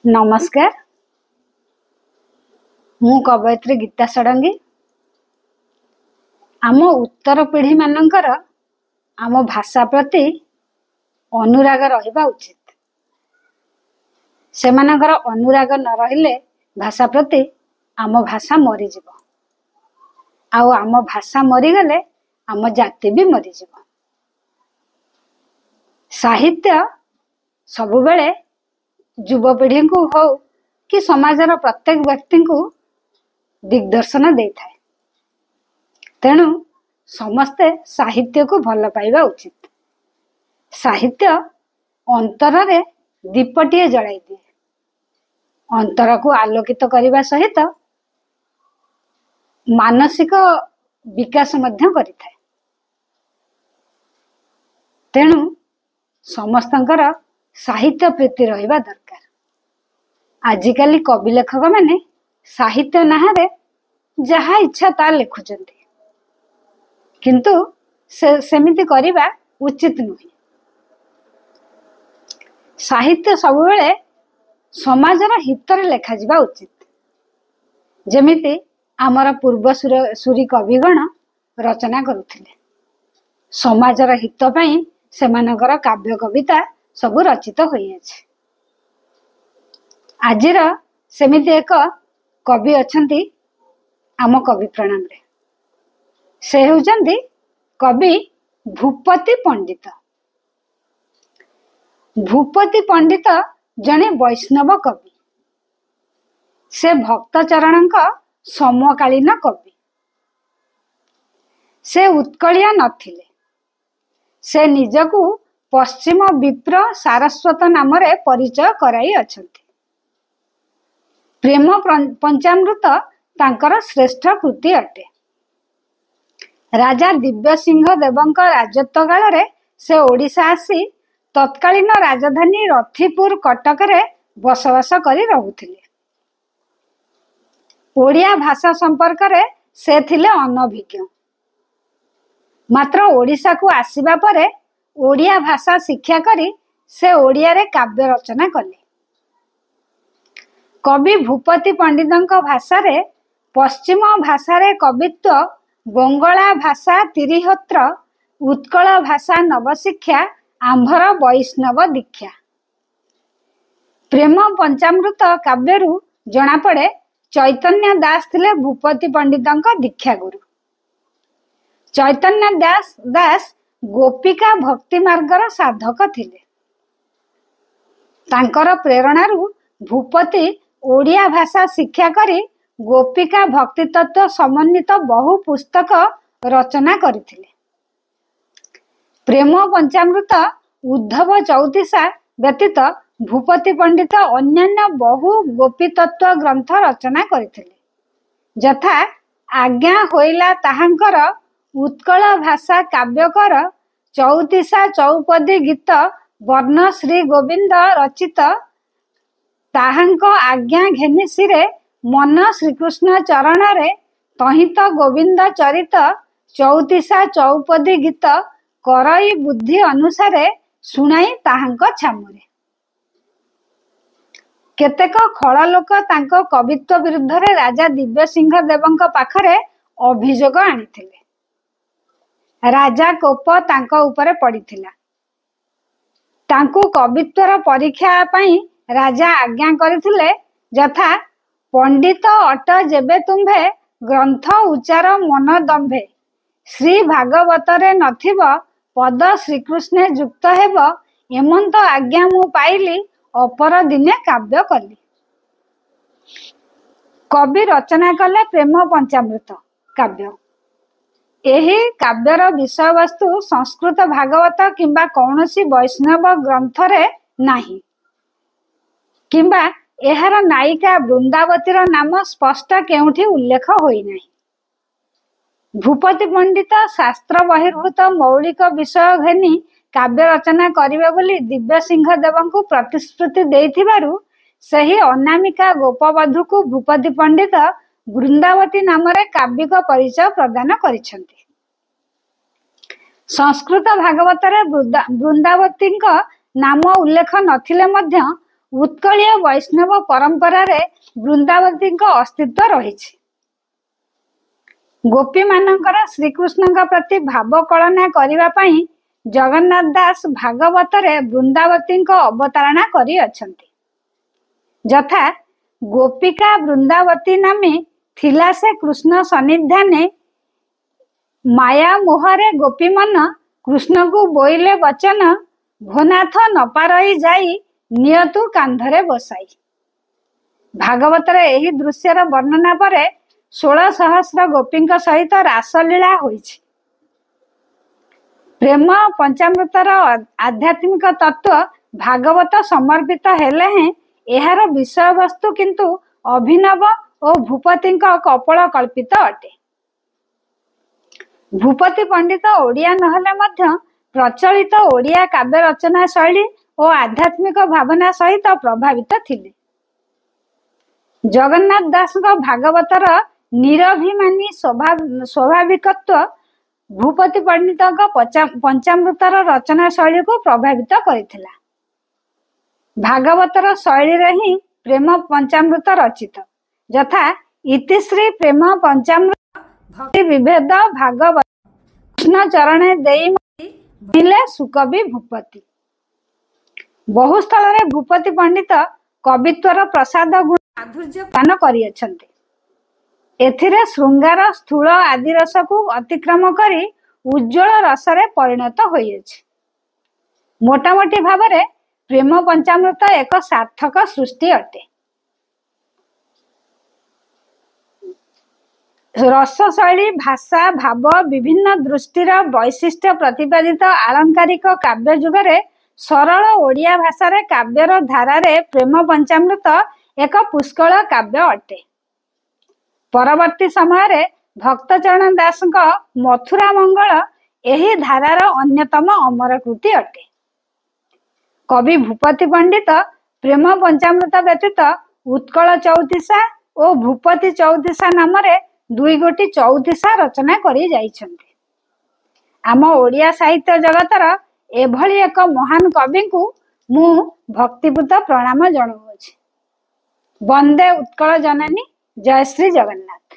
नमस्कार। मु कवयित्री गीता षडंगी। आम उत्तर पीढ़ी मानकर आम भाषा प्रति अनुराग रहिबा उचित। सेमानकर अनुराग न रहिले भाषा प्रति आम भाषा मरीजिब। आउ आम भाषा मरीगले आम जाति भी मरीजिब। साहित्य सबुबेले युवपीढ़ी को हो कि समाजर प्रत्येक व्यक्ति को दिग्दर्शन दे थाए। तेणु समस्ते साहित्य को भल पाइबा उचित। साहित्य अंतर रे दीपटिए जलाई दिए। अंतर को आलोकित करने सहित मानसिक विकास मध्य करिथाए। तेणु समस्तंकर साहित्य प्रीति रहिबा दरकार। आजिकाली कवि लेखक माने साहित्य नाहरे जहाँ इच्छा ता लिखुचंती, किंतु सेमिति करिबा उचित नुहे। साहित्य सबुबेले समाजर हितरे लेखा जिबा उचित। जेमिति आमर पूर्व सूरी कविगण रचना करुथिले। समाजर हित पई सेमानकर काव्य कविता सबु रचित होई अछि। आजिर सेमिति एक कवि अछंती आम कवि प्रणाम रे। से होचंती कवि भूपति पंडित। भूपति पंडित जने वैष्णव कवि। से भक्त चरणक समकालीन कवि। से उत्कलिया नथिले। से निजकू पश्चिम विप्र सारस्वत नाम रे परिचय कराई अछंती। प्रेम पंचामृत तांकर श्रेष्ठ कृति अटे। राजा दिव्य सिंह देवंक राजत्व काल रे से ओडिशा आसी तत्कालीन राजधानी रथिपुर कटक रे बसवास करी रहुथिले। ओडिया भाषा संपर्क रे से थिले अनभिज्ञ। मात्र ओडिशा को आसीबा परे ओडिया भाषा शिक्षा करी से ओडिया रे काव्य रचना कले। कवि भूपति पंडितंक भाषा रे पश्चिम भाषा रे कवित्व, बंगला भाषा तिरिहत्र, उत्कल भाषा नवशिक्षा, आंभर वैष्णव दीक्षा। प्रेम पंचामृत काव्यरु जना पड़े चैतन्य दास थिले भूपति पंडितंक दीक्षा गुरु। चैतन्य दास गोपिका भक्ति मार्गर साधक थिले। तांकर प्रेरणारु भूपति ओडिया भाषा शिक्षा करी गोपिका भक्ति तत्व समन्वित बहु पुस्तक रचना करथिले। प्रेम पंचामृत उद्धव चौतीसा व्यतीत भूपति पंडित अन्यान्य बहु गोपी तत्व ग्रंथ रचना करथिले। यथा आज्ञा होइला ताहांकर उत्कल भाषा काव्यकर, चौतीसा चौपदी गीत वर्ण श्री गोविंद रचित, ताहांक आज्ञा घेनी सिरे मन श्रीकृष्ण चरण रे, तहित गोविंद चरित, चौतीसा चौपदी गीत करई बुद्धि अनुसारे, सुनाई ताहांक छामुरे। केतेक खळ लोक तांको कवित्व विरुद्ध रे राजा दिव्य सिंह देवंक पाखरे अभियोग आनिथिले। राजा कोप तांको उपरे पड़िथिला। तांको कवित्वर परीक्षा पई राजा आज्ञा करथिले। यथा पंडित अट जेबे तुम्भे, ग्रंथ उच्चार मन दंभे, श्री भागवत रे नथिब, पद श्रीकृष्ण युक्त हेब, एमंत आज्ञा मु पाइली, अपर दिने काव्य कली। कवि रचना कले प्रेम पंचामृत काव्य। एही काव्यर विषय वस्तु संस्कृत भागवत किंबा कौनसी वैष्णव ग्रंथ रे नाही, किंबा एहार नायिका वृंदावतीर नाम स्पष्ट केउठी उल्लेख होई नाही। भूपति पंडित शास्त्र बहिर्भूत मौलिक विषय घेनी काव्य रचना करिवे बोली दिव्य सिंह देवंकु प्रतिश्रुति देइथिबारु सही अनामिका गोपवधू को भूपति पंडित वृंदावती नाम रे काव्यिक परिचय प्रदान करिसेंती। संस्कृत भागवत रे वृंदावती नाम उल्लेख नथिले मध्य उत्कलीय वैष्णव परंपरा रे वृंदावती अस्तित्व रही। गोपी मानकर श्रीकृष्ण प्रति भाव कलना करने जगन्नाथ दास भागवत रे वृंदावती अवतारणा करी अछंती। यथा गोपिका वृंदावती नामी थिला से कृष्ण सन्निधाने माया मोहरे गोपी मन कृष्ण को बोइले वचन भोनाथ नपारई जाई नियतु कांधरे बसाई। भागवत रे एही दृश्यर वर्णना परे 16 सहस्र गोपी सहित रासलीला होइछि। प्रेम पंचामृतर आध्यात्मिक तत्व भागवत समर्पित हेले हैं एहार विषय वस्तु किंतु अभिनव और भूपति कपल कल्पित अटे। भूपति पंडित ओडिया नहले मध्य प्रचलित ओडिया काव्य रचना शैली और आध्यात्मिक भावना सहित प्रभावित थिले। जगन्नाथ दास भागवतर निरभिमानी स्वाभाविकत्व भूपति पंडित पंचामृतर रचना शैली को प्रभावित करथिला। भागवतर शैली रे ही प्रेम पंचामृत रचित। यथा इतिश्री प्रेम पंचामृत भक्ति विभेद भागवत कृष्ण चरणे देई मिले सुकवि भूपति। बहुस्थल रे भूपति पंडित कवित्वर प्रसाद गुण माधुर्य पान करियछन्ते। एथिरे श्रृंगार स्थूल आदि रस को अतिक्रम करी उज्जवल रसरे परिणत होइछ। मोटामोटी भावरे प्रेम पंचामृत एक सार्थक सृष्टि अटे। रस शैली भाषा भाव विभिन्न दृष्टिर वैशिष्ट्य प्रतिपादित आलंकारिक काव्य जुगरे सरल ओडिया भाषा काव्यर धारारे प्रेम पंचामृत एक पुष्कल काव्य अटे। परवर्ती समय भक्तचरण दास मथुरा मंगल एही धारार अन्यतम अमरकृति अटे। कवि भूपति पंडित प्रेम पंचामृत व्यतीत उत्कल चौतीसा और भूपति चौतीसा नाम दुई गोटी चौतीसा रचना करी जाइछन्ते। आम ओडिया साहित्य जगतर एभली एक महान कवि को मु भक्तिपूत प्रणाम जणाउछि। वंदे उत्कल जननी। जय श्री जगन्नाथ।